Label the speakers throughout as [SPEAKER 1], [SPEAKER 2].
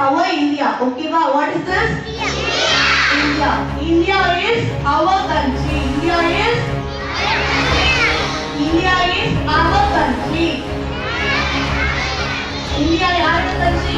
[SPEAKER 1] our India. Okay, what is this? India. India is our country. India is our country. India is our country.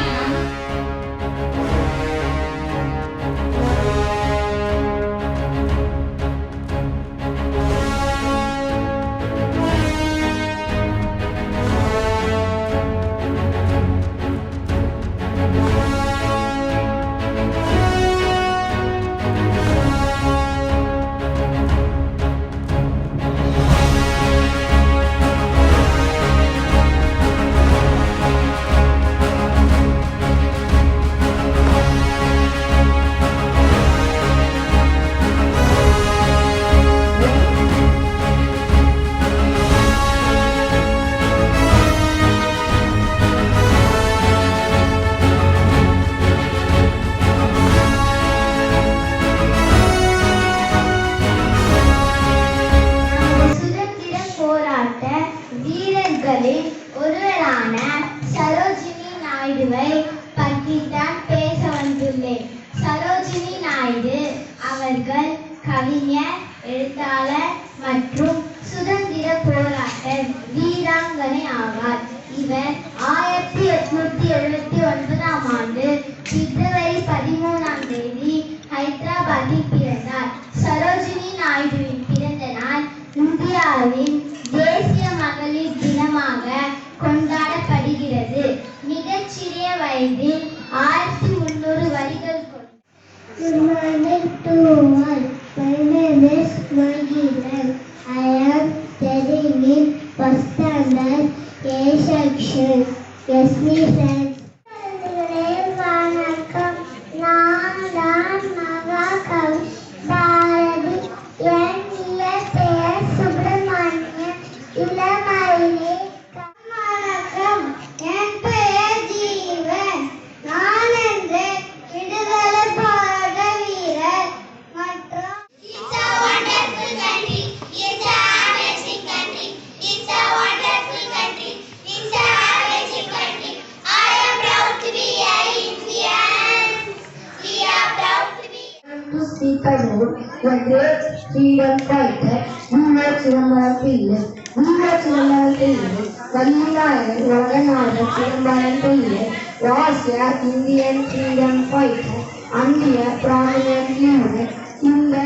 [SPEAKER 2] ஒருவரான சரோஜினி நாயுடுவை பற்றி தான் பேச வந்துள்ளேன். சரோஜினி நாயுடு அவர்கள் கவிஞர், எழுத்தாளர் மற்றும் சுதந்திர போராட்ட வீராங்கனை ஆவார். இவர் 1879ஆம் ஆண்டு பிப்ரவரி 13ஆம் தேதி ஹைதராபாத்தில் பிறந்தார். சரோஜினி நாயுடுவின் பிறந்த நாள் இந்தியாவின் தேசிய மகளிர் தினமாக கொண்டாடப்படுகிறது. மிகச்சிறிய வயதில் 1300 வரிகள்
[SPEAKER 3] Good morning to all. My name is Magilan. I am studying in first standard A section. Yes, me friends. வணக்கம். நான் தான் மகாகவி பாரதி. என் இயற்பெயர் சுப்பிரமணியன். இளமயிலே. வணக்கம். என் பெயர் ஜீவன். நான் என்று விடுதலை போராட்ட வீரர் மற்றும்
[SPEAKER 2] It's a wonderful country. It's a amazing country. It's a wonderful country. It's a amazing country. I am proud to be an Indian. We are proud to be.
[SPEAKER 3] to speak about the great freedom fighter வீர சிதம்பரம் பிள்ளை. வீர சிதம்பரம் பிள்ளை வள்ளிநாயகர் வடநாடு Chidambaram Pillai was an Indian freedom fighter and a prominent leader in the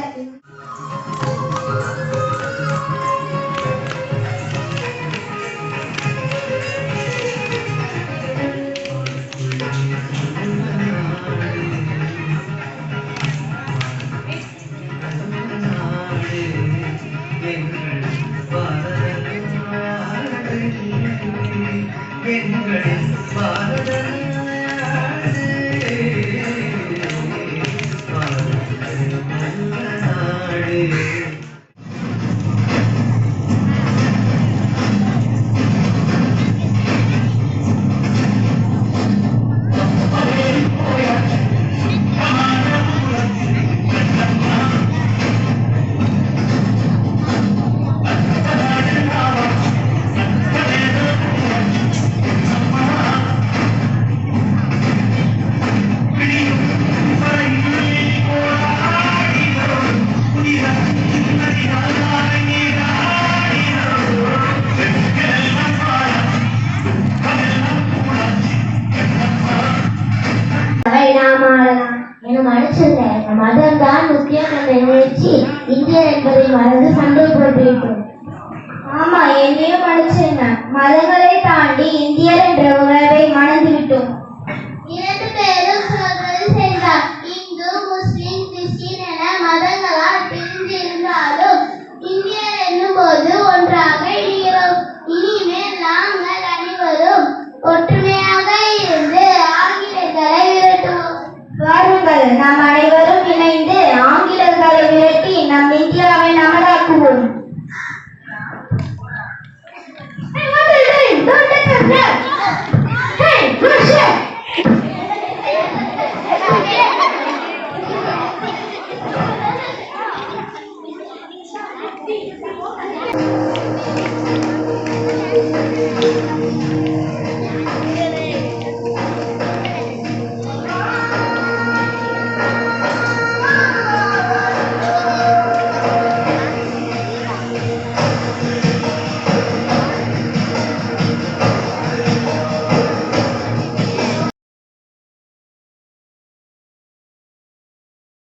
[SPEAKER 3] மதம்தான் முக்கியம் என்ற நிகழ்ச்சி இந்தியர் என்பதை மறந்து சண்டை போட்டுவிட்டோம்.
[SPEAKER 2] ஆமா, என்னையும் மனுஷன். மதங்களை தாண்டி இந்தியர் என்ற உணர்வை மறந்து விட்டோம்.